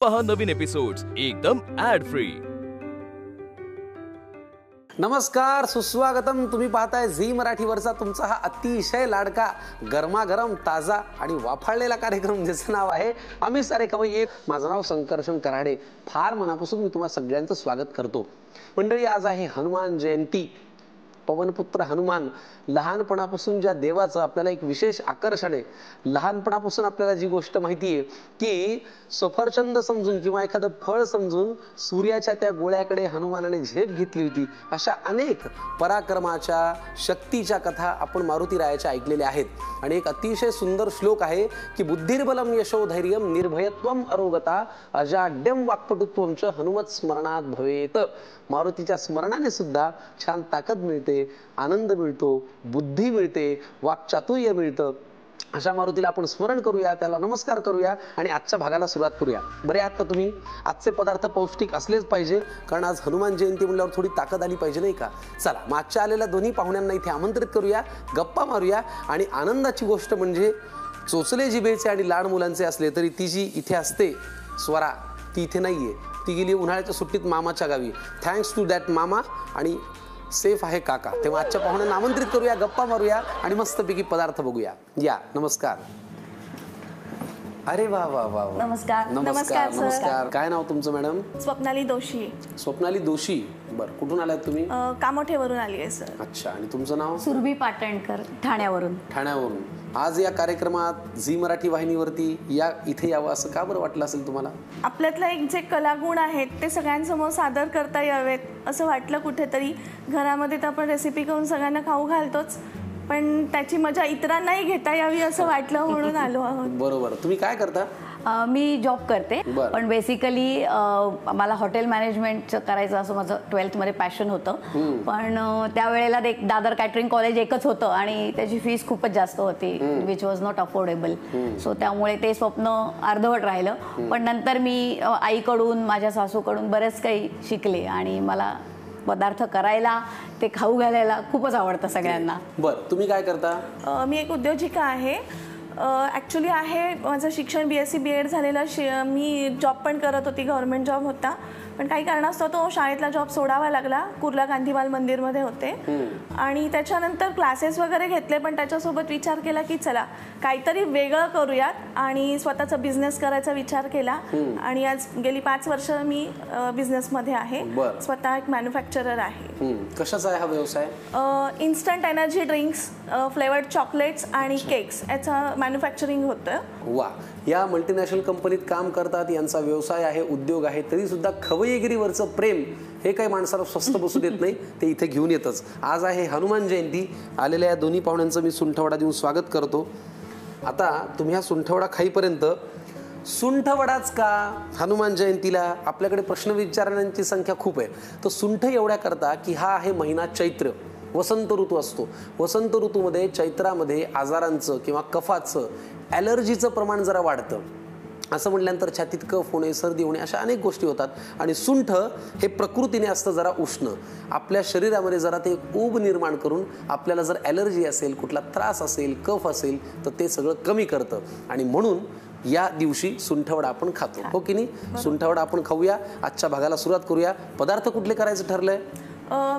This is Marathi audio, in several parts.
पहा नवीन एपिसोड्स एकदम ऍड फ्री। नमस्कार, सुस्वागतम। तुम्ही पाहताय झी मराठीवरचा तुमचा हा अतिशय लाडका गरमागरम ताजा आणि वाफाळलेला कार्यक्रम, ज्याचं नाव आहे आम्ही सारे खवय्ये। माझं नाव संकर्षण कराडे। फार मनापासून मी तुम्हा सगळ्यांचं स्वागत करतो। मंडळी, आज आहे हनुमान जयंती। पवनपुत्र हनुमान, लहानपणापासून ज्या देवाचं आपल्याला एक विशेष आकर्षण आहे। लहानपणापासून आपल्याला जी गोष्ट माहिती आहे की सफरचंद समजून किंवा एखादं फळ समजून सूर्याच्या त्या गोळ्याकडे हनुमानाने झेप घेतली होती, अशा अनेक पराक्रमाच्या शक्तीच्या कथा आपण मारुतीरायाच्या ऐकलेल्या आहेत। आणि एक अतिशय सुंदर श्लोक आहे की बुद्धिर्बलम यशोधैर्यम निर्भयत्वम अरोगता अजाड्यम वाक्पटुत्वम च हनुमत स्मरणात भवेत। मारुतीच्या स्मरणाने सुद्धा छान ताकद मिळते, आनंद मिळतो, बुद्धी मिळते, वाक्चातुर्य मिळतं। अशा मारुतीला आपण स्मरण करूया, त्याला नमस्कार करूया आणि आजच्या भागाला सुरुवात करूया। बरे आहात का तुम्ही? आजचे पदार्थ पौष्टिक असलेच पाहिजे, कारण आज हनुमान जयंती म्हणल्यावर थोडी ताकद आली पाहिजे, नाही का? चला, मागच्या आलेल्या दोन्ही पाहुण्यांना इथे आमंत्रित करूया, गप्पा मारूया। आणि आनंदाची गोष्ट म्हणजे चोचले जिभेचे आणि लहान मुलांचे असले तरी ती जी इथे असते स्वरा, ती इथे नाहीये। ती गेली उन्हाळ्याच्या सुट्टीत मामाच्या गावी। थँक्स टू दॅट मामा। आणि सेफ आहे काका। तेव्हा आजच्या पाहुण्यांना आमंत्रित करूया, गप्पा मारूया आणि मस्तपैकी पदार्थ बघूया। या, नमस्कार। अरे वा वा वा, नमस्कार। नमस्कार नमस्कार। काय नाव तुमचं मॅडम? स्वप्नाली दोशी। स्वप्नाली दोशी, बरं। कुठून आलात तुम्ही? कामोठेवरून आली आहे सर। अच्छा, आणि तुमचं नाव? सुरभी पाटणकर, ठाण्यावरून। ठाण्यावरून। आज या कार्यक्रमात झी मराठी वाहिनीवरती इथे यावं असं का बरं वाटलं असेल तुम्हाला? आपल्यातलं एक जे कलागुण आहेत ते सगळ्यांसमोर सादर करता यावेत असं वाटलं कुठेतरी। घरामध्ये तर आपण रेसिपी करून सगळ्यांना खाऊ घालतोच, पण त्याची मजा इतरांनाही घेता यावी असं वाटलं, म्हणून आलो आहोत। बरोबर। तुम्ही काय करता? मी जॉब करते, पण बेसिकली मला हॉटेल मॅनेजमेंटचं करायचं असं माझं 12th मध्ये पॅशन होतं। पण त्यावेळेला दादर कॅटरिंग कॉलेज एकच होतं आणि त्याची फीस खूपच जास्त होती, which was not affordable. So त्यामुळे ते स्वप्न अर्धवट राहिलं। पण नंतर मी आईकडून, माझ्या सासूकडून बरेच काही शिकले आणि मला पदार्थ करायला, ते खाऊ घालायला खूपच आवडतं सगळ्यांना। बरं, तुम्ही काय करता? मी एक उद्योजिका आहे। ॲक्च्युली आहे माझं शिक्षण BSc BEd झालेलं। मी जॉब पण करत होती, गव्हर्नमेंट जॉब होता, पण काही कारणास्तव तो शाळेतला जॉब सोडावा लागला। कुर्ला गांधीबाल मंदिरमध्ये होते आणि त्याच्यानंतर क्लासेस वगैरे घेतले, पण त्याच्यासोबत विचार केला की चला काहीतरी वेगळं करूयात आणि स्वतःचा बिझनेस करायचा विचार केला। आणि आज गेली 5 वर्ष मी बिझनेसमध्ये आहे। स्वतः एक मॅन्युफॅक्चरर आहे। कशाचा आहे हा व्यवसाय? Instant energy drinks, flavoured chocolates आणि केक्स याचं मॅन्युफॅक्चरिंग होतं। वा, या मल्टीनॅशनल कंपनीत काम करतात, यांचा व्यवसाय आहे, उद्योग आहे, तरी सुद्धा खवय्येगिरीवरचं प्रेम हे काही माणसाला स्वस्त बसू देत नाही, ते इथे घेऊन येतच। आज आहे हनुमान जयंती। आलेल्या या दोन्ही पाहुण्यांचं मी सुंठवडा देऊन स्वागत करतो। आता तुम्ही हा सुंठवडा खाईपर्यंत सुंठवडाच का हनुमान जयंतीला? आपल्याकडे प्रश्न विचारणाऱ्यांची संख्या खूप आहे। तर सुंठ एवढ्या करता की हा आहे महिना चैत्र, वसंत ऋतू असतो। वसंत ऋतूमध्ये, चैत्रामध्ये आजारांचं किंवा कफाचं, ॲलर्जीचं प्रमाण जरा वाढतं। असं म्हटल्यानंतर छातीत कफ होणे, सर्दी होणे, अशा अनेक गोष्टी होतात। आणि सुंठ हे प्रकृतीने असतं जरा उष्ण, आपल्या शरीरामध्ये जरा ते ऊब निर्माण करून आपल्याला जर ॲलर्जी असेल, कुठला त्रास असेल, कफ असेल, तर ते सगळं कमी करतं। आणि म्हणून या दिवशी सुंठवडा आपण खातो, हो की नाही? सुंठवडा आपण खाऊया। आजच्या भागाला सुरुवात करूया। पदार्थ कुठले करायचं ठरलंय?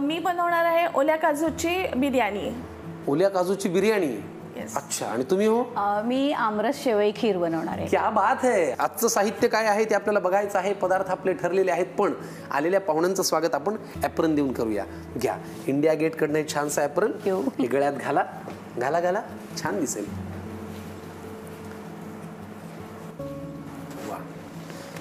मी बनवणार आहे ओल्या काजूची बिर्याणी। ओल्या काजूची बिर्याणी? अच्छा, आणि तुम्ही? हो, मी आमरस शेवई खीर बनवणार आहे। क्या बात आहे। आजचं साहित्य काय आहे ते आपल्याला बघायचं आहे। पदार्थ आपले ठरलेले आहेत, पण आलेल्या पाहुण्यांचं स्वागत आपण ॲप्रन देऊन करूया। घ्या, इंडिया गेट कडनं एक छानसा ॲप्रन, हे गळ्यात घाला, घाला घाला, छान दिसेल।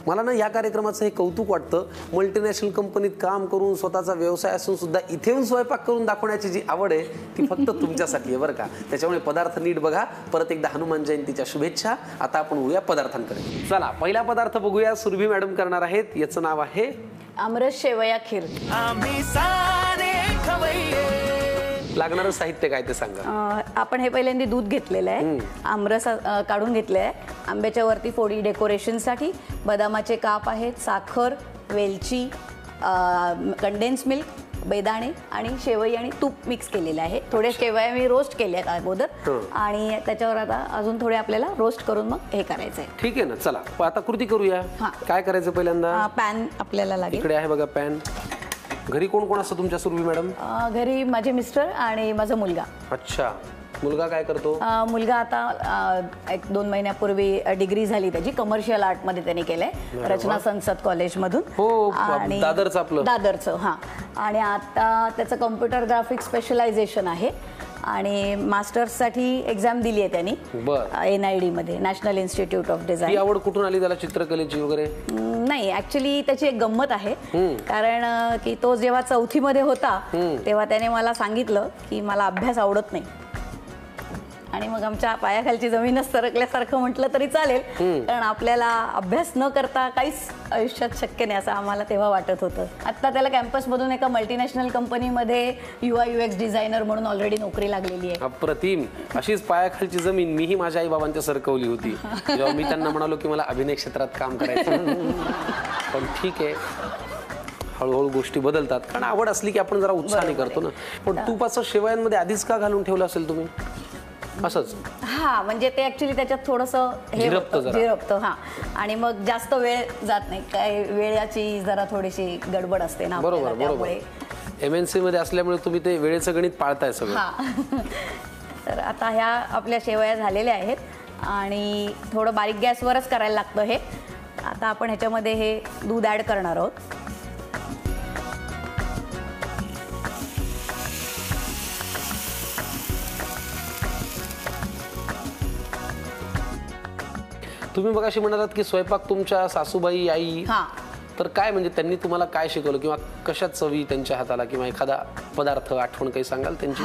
मला ना या कार्यक्रमाचं हे कौतुक वाटतं। मल्टीनॅशनल कंपनीत काम करून, स्वतःचा व्यवसाय असून सुद्धा इथे येऊन स्वयंपाक करून दाखवण्याची जी आवड आहे ती फक्त तुमच्यासाठी आहे, बरं का? त्याच्यामुळे पदार्थ नीट बघा। परत एकदा हनुमान जयंतीच्या शुभेच्छा। आता आपण वळूया पदार्थांकडे। चला, पहिला पदार्थ बघूया। सुरभी मॅडम करणार आहेत, याचं नाव आहे आमरस शेवया खीर। लागणारं साहित्य काय ते सांगा। आपण हे पहिल्यांदा दूध घेतलेलं आहे, आमरस काढून घेतले आहे, आंब्याच्या वरती फोडी डेकोरेशनसाठी, बदामाचे काप आहेत, साखर, वेलची, कंडेन्स मिल्क, बेदाणे आणि शेवई आणि तूप मिक्स केलेलं आहे. थोडे शेवया मी रोस्ट केले आहेत अगोदर आणि त्याच्यावर आता अजून थोडे आपल्याला रोस्ट करून मग हे करायचं आहे. ठीक आहे ना, चला आता कृती करूया. काय करायचं पहिल्यांदा? पॅन आपल्याला लागेल. इकडे आहे बघा पॅन. घरी कोण कोण असतं तुमच्या सुरभी मॅडम? घरी माझे मिस्टर आणि माझा मुलगा. अच्छा, मुलगा काय करतो? मुलगा आता 1-2 महिन्यापूर्वी डिग्री झाली त्याची कमर्शियल आर्ट मध्ये त्यांनी केलंय रचना संसद कॉलेजमधून. हो, दादरचं आपलं. दादरचं, हां. आणि आता त्याचं कम्प्युटर ग्राफिक्स स्पेशलायझेशन आहे आणि मास्टर्ससाठी एक्झाम दिली आहे त्यांनी NID मध्ये, नॅशनल इन्स्टिट्यूट ऑफ डिझाईन. ही आवड कुठून आली त्याला चित्रकलेची वगैरे? नाही, ऍक्च्युली त्याची एक गंमत आहे. कारण की तो जेव्हा 4थी मध्ये होता तेव्हा त्याने मला सांगितलं की मला अभ्यास आवडत नाही. आणि मग आमच्या पायाखालची जमीनच सरकल्यासारखं म्हटलं तरी चालेल, कारण आपल्याला अभ्यास न करता काहीच आयुष्यात शक्य नाही असं आम्हाला तेव्हा वाटत होतं. आता त्याला कॅम्पसमधून एका मल्टीनॅशनल कंपनीमध्ये UI UX डिझायनर म्हणून ऑलरेडी नोकरी लागलेली आहे. अप्रतिम. अशीच पायाखालची जमीन मीही माझ्या आई बाबांच्या सरकवली होती जेव्हा मी त्यांना म्हणालो की मला अभिनय क्षेत्रात काम करायचं. पण ठीक आहे, हळूहळू गोष्टी बदलतात, कारण आवड असली की आपण जरा उत्साहाने करतो ना. पण तुपाचं शेवयांमध्ये आधीच का घालून ठेवलं असेल तुम्ही? असंच? हा, म्हणजे ते ऍक्च्युली त्याच्यात थोडंसं हे झिरपतं. हा, आणि मग जास्त वेळ जात नाही, काय वेळाची जरा थोडीशी गडबड असते ना. बरोबर बरोबर. MNC मध्ये असल्यामुळे तुम्ही ते वेळेचं गणित पाळताय सगळं. तर आता ह्या आपल्या शेवया झालेल्या आहेत आणि थोडं बारीक गॅसवरच करायला लागतं हे. आता आपण ह्याच्यामध्ये हे दूध ऍड करणार आहोत. तुम्ही बघा अशी म्हणालात की स्वयंपाक तुमच्या सासूबाई आई, तर काय म्हणजे त्यांनी तुम्हाला काय शिकवलं किंवा कशात चवी त्यांच्या हाताला किंवा एखादा पदार्थ आठवण काही सांगाल त्यांची?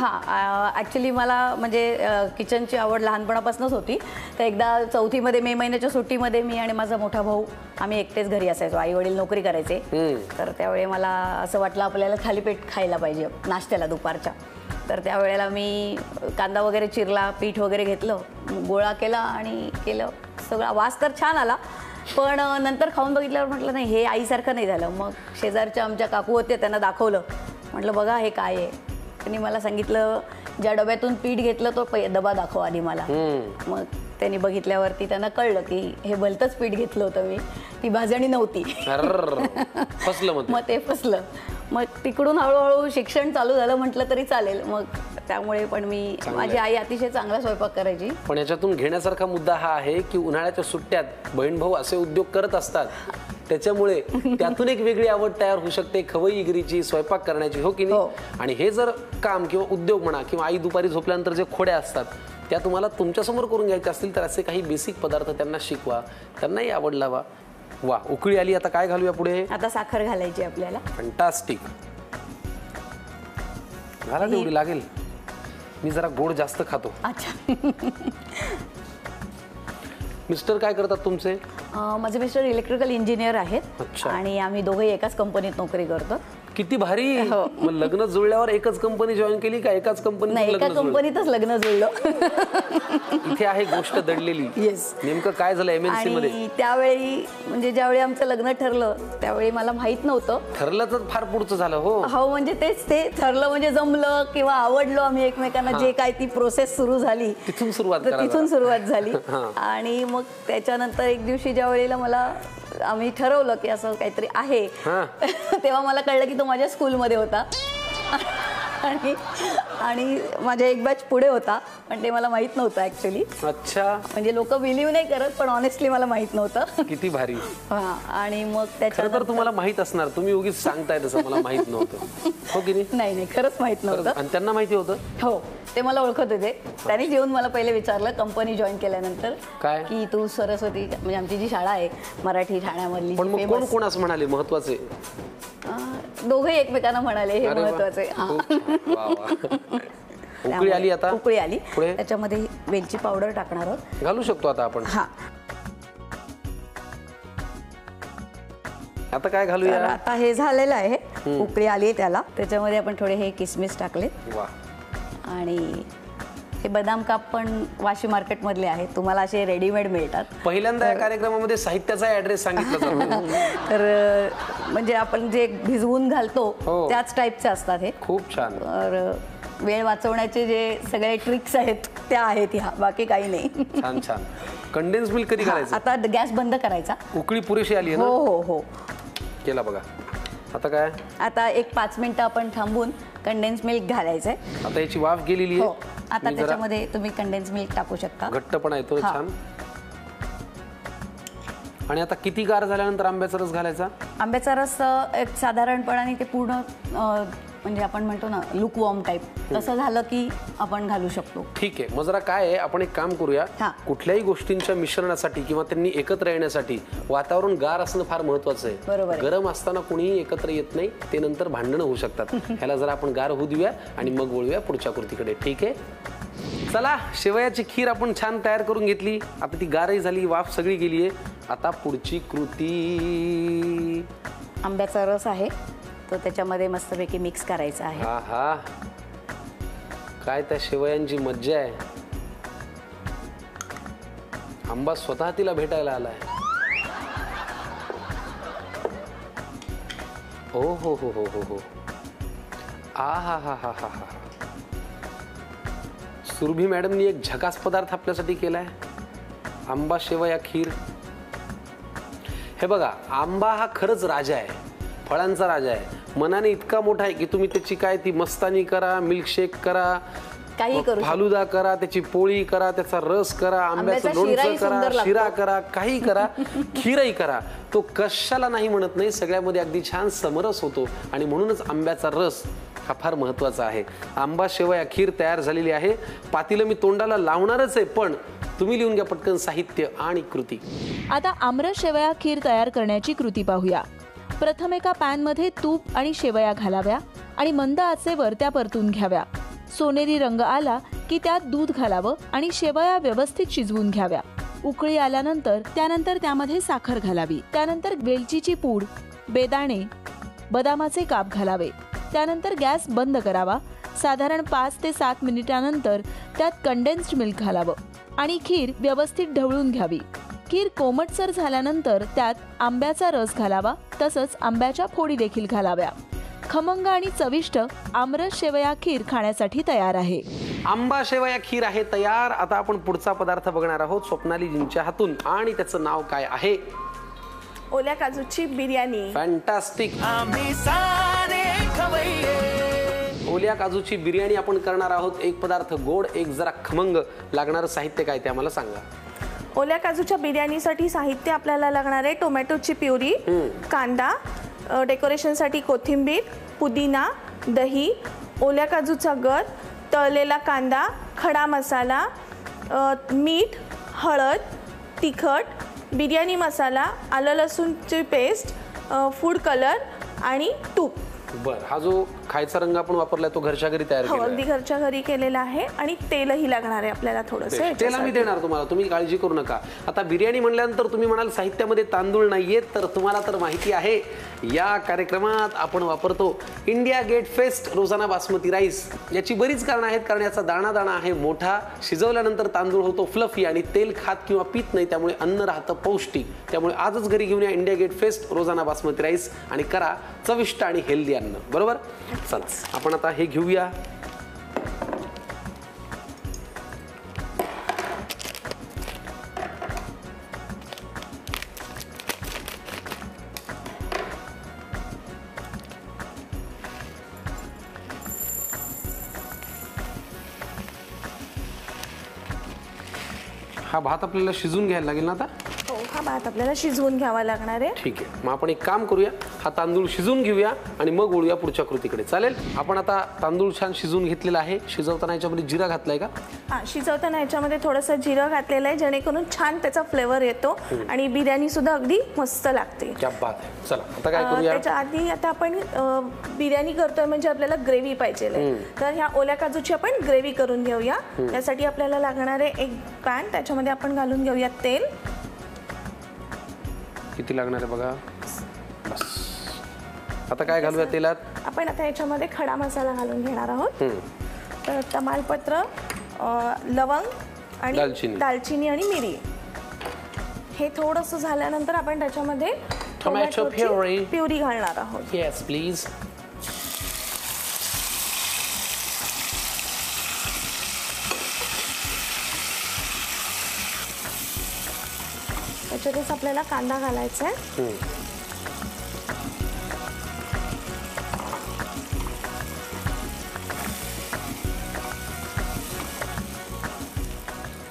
ऍक्च्युली मला म्हणजे किचनची आवड लहानपणापासूनच होती. तर एकदा 4थी मध्ये मे महिन्याच्या सुट्टीमध्ये मी आणि माझा मोठा भाऊ आम्ही एकटेच घरी असायचो. आई वडील नोकरी करायचे. तर त्यावेळी मला असं वाटलं आपल्याला थालीपीठ खायला पाहिजे नाश्त्याला दुपारच्या. तर त्यावेळेला मी कांदा वगैरे चिरला, पीठ वगैरे घेतलं, गोळा केला आणि केलं. सगळा वास तर छान आला, पण नंतर खाऊन बघितल्यावर म्हटलं नाही, हे आईसारखं नाही झालं. मग शेजारच्या आमच्या काकू होते, त्यांना दाखवलं. म्हटलं बघा हे काय आहे. त्यांनी मला सांगितलं ज्या डब्यातून पीठ घेतलं तो डबा दाखव आधी मला. मग त्यांनी बघितल्यावरती त्यांना कळलं की हे भलतंच पीठ घेतलं होतं मी, ती भाजणी नव्हती. मग ते फसलं. मग तिकडून हळूहळू शिक्षण चालू झालं म्हटलं तरी चालेल. मग त्यामुळे पण माझी आई अतिशय चांगला स्वयंपाक करायची. पण याच्यातून घेण्यासारखा मुद्दा हा आहे की उन्हाळ्याच्या सुट्ट्यात बहीण भाऊ असे उद्योग करत असतात, त्याच्यामुळे त्यातून एक वेगळी आवड तयार होऊ शकते खवईगिरीची, स्वयंपाक करण्याची, हो की नाही? आणि हे जर काम किंवा उद्योग म्हणा किंवा आई दुपारी झोपल्यानंतर जे खोड्या असतात त्या तुम्हाला तुमच्यासमोर करून घ्यायच्या असतील तर असे काही बेसिक पदार्थ त्यांना शिकवा, त्यांनाही आवड लावा. वा, उकळी आली. आता काय घालूया पुढे? आता साखर घालायची आपल्याला. फंटास्टिक. घाला तेवढी लागेल. मी जरा गोड जास्त खातो. अच्छा. मिस्टर काय करतात तुमचे? माझे मिस्टर इलेक्ट्रिकल इंजिनियर आहेत आणि आम्ही दोघेही एकाच कंपनीत नोकरी करतो. किती भारी. मग लग्न जुळल्यावर एकच कंपनी जॉईन केली का एकाच कंपनीत? नाही, एका कंपनीतच लग्न जुळलं. इथे आहे गोष्ट दडलेली. येस. नेमकं काय झालं MNC मध्ये? त्यावेळी म्हणजे ज्यावेळी आमचं लग्न ठरलं त्यावेळी मला माहित नव्हतं. ठरलं तर फार पुढचं झालं. हो, म्हणजे तेच, ते ठरलं म्हणजे जमलं किंवा आवडलो आम्ही एकमेकांना. जे काय ती प्रोसेस सुरू झाली तिथून सुरुवात झाली. आणि मग त्याच्यानंतर एक दिवशी ज्या वेळेला मला आम्ही ठरवलं की असं काहीतरी आहे, तेव्हा मला कळलं की तो माझ्या स्कूलमध्ये होता आणि माझ्या एक बॅच पुढे होता, पण ते मला माहित नव्हतं ऍक्च्युली. अच्छा. म्हणजे लोक बिलीव्ह नाही करत, पण ऑनेस्टली मला माहित नव्हतं. किती भारी. आणि मग त्याच्यानंतर तुम्हाला माहित असणार, तुम्ही उगीच सांगताय तसं मला माहित नव्हतं, हो की नाही? नाही, खरंच माहित नव्हतं. आणि त्यांना माहिती होतं? हो, ते मला ओळखत होते. त्यांनी येऊन मला पहिले विचारलं कंपनी जॉईन केल्यानंतर काय की तू सरस्वती, म्हणजे आमची जी शाळा आहे मराठी ठाण्यामधली. पण मग कोण कोण असं म्हणाले महत्वाचे? दोघे एकमेकांना म्हणाले हे महत्वाचे. उकळी आली. आता उकळी आली. त्याच्यामध्ये वेलची पावडर टाकणार आहोत. घालू शकतो आता आपण? हा. आता काय घालूया? आता हे झालेलं आहे, उकळी आली आहे त्याला. त्याच्यामध्ये आपण थोडे हे किसमिस टाकले वा, आणि हे बदाम काप पण वाशी मार्केट मधले आहेत, तुम्हाला असे रेडीमेड मिळतात. पहिल्यांदा या कार्यक्रमामध्ये साहित्याचा ऍड्रेस सांगितला जातो. तर म्हणजे आपण जे भिजवून घालतो त्याच टाईपचे असतात हे. खूप छान. तर वेळ वाचवण्याचे जे सगळे ट्रिक्स आहेत त्या आहेत ह्या, बाकी काही नाही. छान छान. कंडेन्स मिल्क कधी करायचं? आता गॅस बंद करायचा. उकळी पुरेशी आली आहे ना? हो हो हो. केला बघा. आता काय? आता एक 5 मिनिटं आपण थांबून कंडेन्स मिल्क घालायचंय. आता याची वाफ गेलेली आहे. हो. आता त्याच्यामध्ये तुम्ही कंडेन्स मिल्क टाकू शकता. घट्टपणा येतो छान. आणि आता किती गार झाल्यानंतर आंब्याचा रस घालायचा? आंब्याचा रस एक साधारणपणाने ते पूर्ण म्हणजे आपण म्हणतो ना लुक वॉर्म टाईप तसं झालं की आपण घालू शकतो. ठीक आहे. मग जरा काय आहे, आपण एक काम करूया. कुठल्याही गोष्टींच्या मिश्रणासाठी किंवा त्यांनी एकत्र येण्यासाठी वातावरण गार असणं फार महत्वाचं आहे. बरोबर. गरम असताना कोणीही एकत्र येत नाही, ते नंतर भांडणं होऊ शकतात. ह्याला जरा आपण गार होऊ देऊया आणि मग वळूया पुढच्या कृतीकडे. ठीक आहे. चला, शेवयाची खीर आपण छान तयार करून घेतली. आता ती गारही झाली, वाफ सगळी गेली आहे. आता पुढची कृती. आंब्याचा रस आहे तो त्याच्यामध्ये मस्तपैकी मिक्स करायचा आहे. हा हा, काय त्या शेवयांची मज्जा आहे. आंबा स्वतः तिला भेटायला आलाय. ओ हो हो हो हो हो. आ हा हा हा हा हा. सुरभी मॅडमनी एक झकास पदार्थ आपल्यासाठी केलाय. आंबा शेवया खीर. हे बघा, आंबा हा खरंच राजा आहे, फळांचा राजा आहे. मनाने इतका मोठा आहे की तुम्ही त्याची काय ती मस्तानी करा, मिल्कशेक करा, काही करू, फालुदा करा, त्याची पोळी करा, त्याचा रस करा, आंब्याचं लोणचं करा, शिरा करा, काही करा, खीरही करा. तो कशाला नाही म्हणत नाही. सगळ्यामध्ये अगदी छान समरस होतो आणि म्हणूनच आंब्याचा रस हा फार महत्वाचा आहे. आंबा शेवया खीर तयार झालेली आहे. पातीलं मी तोंडाला लावणारच आहे, पण तुम्ही लिहून घ्या पटकन साहित्य आणि कृती. आता आमरस शेवया खीर तयार करण्याची कृती पाहूया. प्रथम एका पॅनमध्ये तूप आणि शेवया घालाव्या आणि मंद आचेवर त्या परतून घ्याव्या. सोनेरी रंग आला की त्यात दूध घालावं आणि शेवया व्यवस्थित शिजवून घ्याव्या. उकळी आल्यानंतर त्यामध्ये साखर घालावी. त्यानंतर वेलचीची पूड, बेदाणे, बदामाचे काप घालावे. त्यानंतर गॅस बंद करावा. साधारण 5 ते 7 मिनिटांनंतर त्यात कंडेन्स्ड मिल्क घालावं आणि खीर व्यवस्थित ढवळून घ्यावी. खीर कोमटसर झाल्यानंतर त्यात आंब्याचा रस घालावा. तसंच आंब्याच्या फोडी देखील घालाव्या. खमंग आणि चविष्ट आमरस शेवया खीर खाण्यासाठी तयार आहे. आंबा शेवया खीर आहे तयार. आता आपण पुढचा पदार्थ बघणार आहोत स्वप्नालीजींच्या हातून आणि त्याचं नाव काय आहे? ओल्या काजूची बिर्याणी. फॅन्टास्टिक. ओल्या काजूची बिर्याणी आपण करणार आहोत. एक पदार्थ गोड, एक जरा खमंग. लागणारं साहित्य काय ते आम्हाला सांगा. ओल्या काजूच्या बिर्याणीसाठी साहित्य आपल्याला लागणार आहे टोमॅटोची प्युरी, कांदा, डेकोरेशनसाठी कोथिंबीर, पुदिना, दही, ओल्या काजूचा गर, तळलेला कांदा, खडा मसाला, मीठ, हळद, तिखट, बिर्याणी मसाला, आलं लसूणची पेस्ट, फूड कलर आणि तूप. बर, हा जो खायचा रंग आपण वापरलाय तो घरच्या घरी तयार केलाय? अगदी घरच्या घरी केलेला आहे. आणि तेलही लागणार आहे आपल्याला थोडंसं. तेल आम्ही देणार तुम्हाला, तुम्ही काळजी करू नका. आता बिर्याणी म्हणल्यानंतर तुम्ही म्हणाल साहित्यामध्ये तांदूळ नाहीयेत, तर तुम्हाला तर माहिती आहे या कार्यक्रमात आपण वापरतो इंडिया गेट फेस्ट रोजाना बासमती राईस. याची बरीच कारणं आहेत. कारण याचा दाणा दाणा आहे मोठा, शिजवल्यानंतर तांदूळ होतो फ्लफी आणि तेल खात किंवा पीत नाही, त्यामुळे अन्न राहतं पौष्टिक. त्यामुळे आजच घरी घेऊन या इंडिया गेट फेस्ट रोजाना बासमती राईस आणि करा चविष्ट आणि हेल्दी अन्न. बरोबर? चला आपण आता हे घेऊया. हा भात आपल्याला शिजवून घ्यायला लागेल ना आता? हो, हा भात आपल्याला शिजवून घ्यावा लागणार आहे. ठीक आहे. मग आपण एक काम करूया, हा तांदूळ शिजवून घेऊया आणि मग वळूया पुढच्या कृतीकडे. चालेल? आपण आता तांदूळ छान शिजवून घेतलेला आहे. शिजवताना याच्यामध्ये जिरा घातलाय का? हा, शिजवताना याच्यामध्ये थोडंसं जिरं घातलेलं आहे, जेणेकरून छान त्याचा फ्लेवर येतो आणि बिर्याणी सुद्धा अगदी मस्त लागते. क्या बात आहे. चला आता काय करूया? त्याच्या आधी आता आपण बिर्याणी करतोय म्हणजे आपल्याला ग्रेव्ही पाहिजे, तर ह्या ओल्या काजूची आपण ग्रेव्ही करून घेऊया. त्यासाठी आपल्याला लागणार आहे एक पॅन, त्याच्यामध्ये आपण घालून घेऊया तेल. किती लागणार आहे बघा. बस. आता काय घालूया तेलात? आपण आता याच्यामध्ये खडा मसाला घालून घेणार आहोत. तर तमालपत्र, लवंग आणि दालचिनी. दालचिनी आणि मिरी. हे थोडंसं झाल्यानंतर आपण त्याच्यामध्ये टोमॅटो प्युरी घालणार आहोत. Yes please. त्याच्यातच आपल्याला कांदा घालायचा आहे.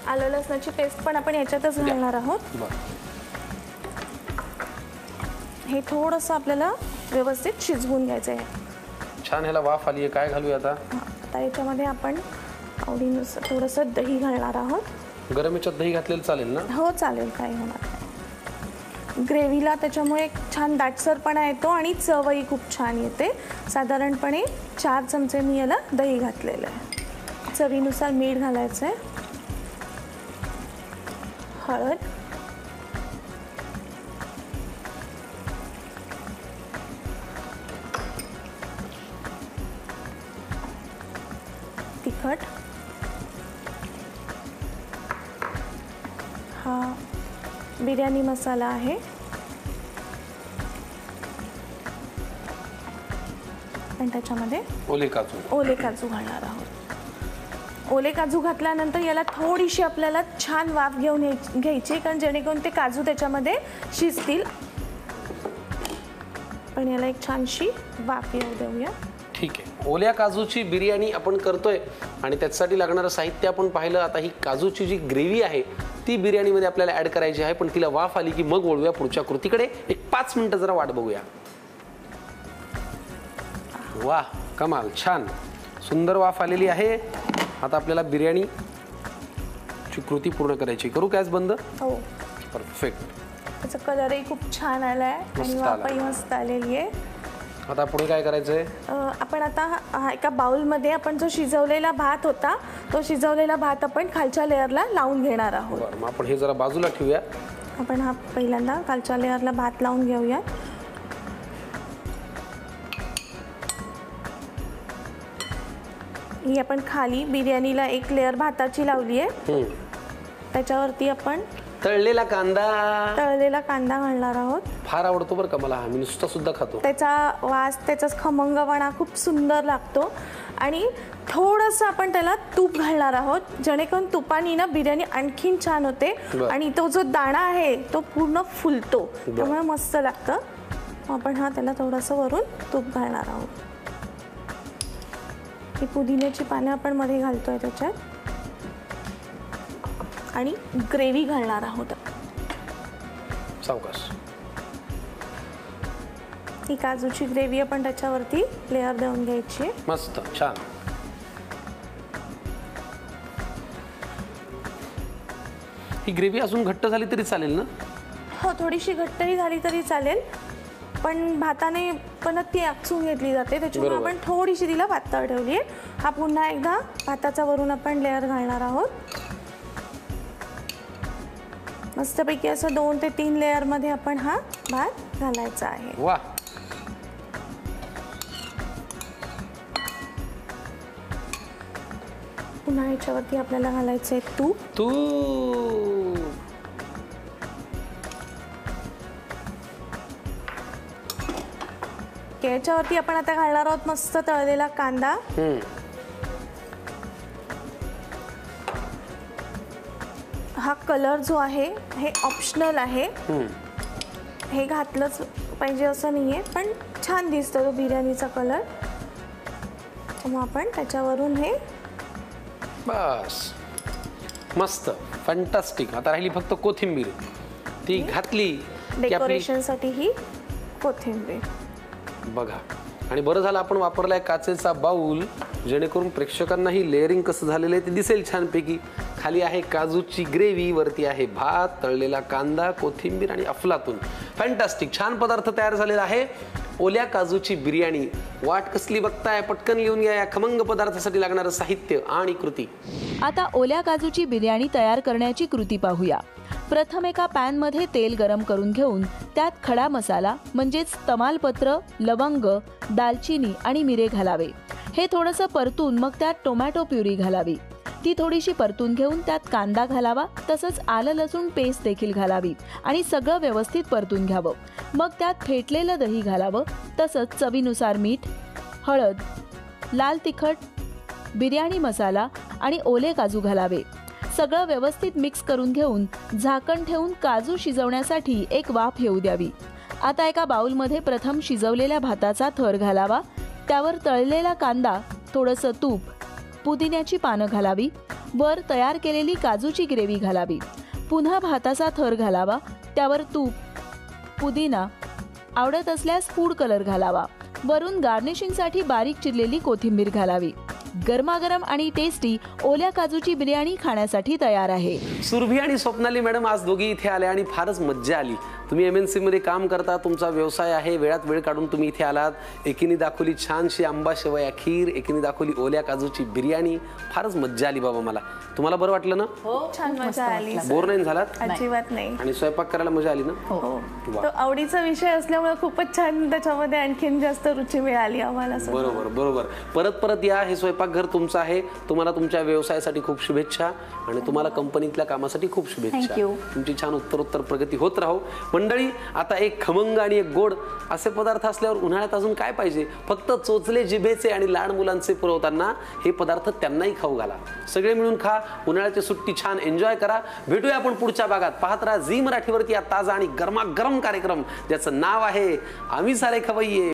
आलं लसणाची पेस्ट पण आपण याच्यातच घालणार आहोत. हे थोडंसं आपल्याला व्यवस्थित शिजवून घ्यायचं आहे. छान ह्याला वाफ आली आहे. काय घालूया आता? आता याच्यामध्ये आपण आवडीनुसार थोडंसं दही घालणार आहोत. गरम याच्यात दही घातलेलं चालेल ना? हो चालेल, काही होणार नाही. ग्रेव्हीला त्याच्यामुळे एक छान दाटसरपणा येतो आणि चवही खूप छान येते. साधारणपणे 4 चमचे मी याला दही घातलेलं आहे. चवीनुसार मीठ घालायचं आहे. हळद, तिखट, हा बिर्याणी मसाला आहे. आणि त्याच्यामध्ये ओले काजू घालणार आहोत. ओले काजू घातल्यानंतर याला थोडीशी आपल्याला छान वाफ घेऊन घ्यायची, कारण जेणेकरून ते काजू त्याच्यामध्ये शिजतील. पण याला एक छानशी वाफ येऊ देऊया. ठीक आहे. ओल्या काजूची बिर्याणी आपण करतोय आणि त्याच्यासाठी लागणारं साहित्य आपण पाहिलं. आता ही काजूची जी ग्रेव्ही आहे ती बिर्याणीमध्ये आपल्याला ऍड करायची आहे, पण तिला वाफ आली की मग वळूया पुढच्या कृतीकडे. एक 5 मिनिटं जरा वाट बघूया. वाह, कमाल, छान सुंदर वाफ आलेली आहे. आता आपल्याला बिर्याणीची कृती पूर्ण करायची. करू गॅस बंद? हो. परफेक्ट. त्याचा कलरही खूप छान आलाय आणि वाफही मस्त आलेली आहे. आता पुढे काय करायचंय? आपण आता एका बाउलमध्ये आपण जो शिजवलेला भात होता तो शिजवलेला भात आपण खालच्या लेअरला लावून घेणार आहोत. बरं, मग आपण हे जरा बाजूला ठेवूया. आपण हा पहिल्यांदा खालच्या लेअरला भात लावून घेऊया. ही आपण खाली बिर्याणीला एक लेअर भाताची लावली आहे. त्याच्यावरती आपण तळलेला कांदा घालणार आहोत. फार आवडतो बरं का मला. मी नुसता सुद्धा खातो. त्याचा वास, त्याचा खमंगपणा खूप सुंदर लागतो. आणि थोडंसं आपण त्याला तूप घालणार आहोत, जेणेकरून तुपानी ना बिर्याणी आणखीन छान होते आणि तो जो दाणा आहे तो पूर्ण फुलतो, त्यामुळे मस्त लागतं. आपण त्याला थोडंसं वरून तूप घालणार आहोत. ही पुदिन्याची पानं आपण मध्ये घालतोय त्याच्यात आणि ग्रेव्ही घालणार आहोत. सावकाश. ही काजूची ग्रेव्ही आपण त्याच्यावरती लेअर देऊन घ्यायची. मस्त, छान. ही ग्रेव्ही अजून घट्ट झाली तरी चालेल ना? हो, थोडीशी घट्टही झाली तरी चालेल, पण भाताने पण ती आखसून घेतली जाते, त्याच्यामुळे आपण थोडीशी तिला पातळ ठेवली आहे. हा पुन्हा एकदा भाताचा वरून आपण लेअर घालणार आहोत. मस्तपैकी असं 2 ते 3 लेअर मध्ये आपण हा भात घालायचा आहे. वा, पुन्हा याच्यावरती आपल्याला घालायचं आहे तूप. याच्यावरती आपण आता घालणार आहोत मस्त तळलेला कांदा. हा कलर जो आहे हे ऑप्शनल आहे, हे घातलंच पाहिजे असं नाहीये, पण छान दिसतो तो बिर्याणीचा कलर. मग आपण त्याच्यावरून हे बस, मस्त, फॅन्टास्टिक. आता राहिली फक्त कोथिंबीर. ती घातली डेकोरेशनसाठी ही कोथिंबीर. बघा, आणि बरं झालं आपण वापरलाय काचेचा बाउल, जेणेकरून प्रेक्षकांनाही लेअरिंग कसं झालेलं आहे ते दिसेल छानपैकी. खाली आहे काजूची ग्रेव्ही, वरती आहे भात, तळलेला कांदा, कोथिंबीर आणि अफलातून. फॅन्टास्टिक, छान पदार्थ तयार झालेला आहे. ओल्या काजूची बिर्याणी. वाट कसली बघताय? पटकन लिहून घ्या या खमंग पदार्थासाठी लागणारं साहित्य आणि कृती. आता ओल्या काजूची बिर्याणी तयार करण्याची कृती पाहूया. प्रथम एका पॅनमध्ये तेल गरम करून घेऊन त्यात खडा मसाला म्हणजेच तमालपत्र, लवंग, दालचिनी आणि मिरे घालावे. हे थोडंसं परतून मग त्यात टोमॅटो प्युरी घालावी. ती थोडीशी परतून घेऊन त्यात कांदा घालावा, तसंच आलं लसूण पेस्ट देखील घालावी आणि सगळं व्यवस्थित परतून घ्यावं. मग त्यात फेटलेलं दही घालावं, तसंच चवीनुसार मीठ, हळद, लाल तिखट, बिर्याणी मसाला आणि ओले काजू घालावे. सगळं व्यवस्थित मिक्स करून घेऊन झाकण ठेवून काजू शिजवण्यासाठी एक वाफ येऊ द्यावी. आता एका बाउलमध्ये प्रथम शिजवलेल्या भाताचा थर घालावा, त्यावर तळलेला कांदा, थोडंसं तूप, पुदिन्याची पानं घालावी, वर तयार केलेली काजूची ग्रेव्ही घालावी. पुन्हा भाताचा थर घालावा, त्यावर तूप, पुदिना, आवडत असल्यास फूड कलर घालावा. वरून गार्निशिंगसाठी बारीक चिरलेली कोथिंबीर घालावी. गरमागरम आणि टेस्टी ओल्या काजूची बिर्याणी खाण्यासाठी तयार आहे. सुरभी आणि स्वप्नाली मॅडम आज दोघी इथे आल्या आणि फारच मज्जा आली. तुम्ही MNC मध्ये काम करता, तुमचा व्यवसाय आहे, वेळात वेळ काढून तुम्ही इथे आलात. एकीने दाखवली छानशी आंबा शेवया खीर, एकीने दाखवली ओल्या काजूची बिर्याणी. फारच मज्जा आली बाबा मला. तुम्हाला बरं वाटलं ना? हो, छान मजा आली. बोर नाही झालात? अजिबात नाही. आणि स्वयंपाक करायला मजा आली ना? हो, तो आवडीचा विषय असल्यामुळे खूपच छान, त्याच्यामध्ये आणखीन जास्त रुची मिळाली आम्हाला. बरोबर बरोबर. परत परत या. हे स्वयंपाकघर तुमचं आहे. तुम्हाला तुमच्या व्यवसायासाठी खूप शुभेच्छा आणि तुम्हाला कंपनीतल्या कामासाठी खूप शुभेच्छा. तुमची छान उत्तरोत्तर प्रगती होत राहो. मंडळी, आता एक खमंग आणि एक गोड असे पदार्थ असल्यावर उन्हाळ्यात अजून काय पाहिजे? फक्त चोचले जिभेचे आणि लहान मुलांचे पुरवताना हे पदार्थ त्यांनाही खाऊ घाला. सगळे मिळून खा. उन्हाळ्याची सुट्टी छान एन्जॉय करा. भेटूया आपण पुढच्या भागात. पाहत राहा झी मराठीवरती या ताजा आणि गरमागरम कार्यक्रम ज्याचं नाव आहे आम्ही सारे खवय्ये.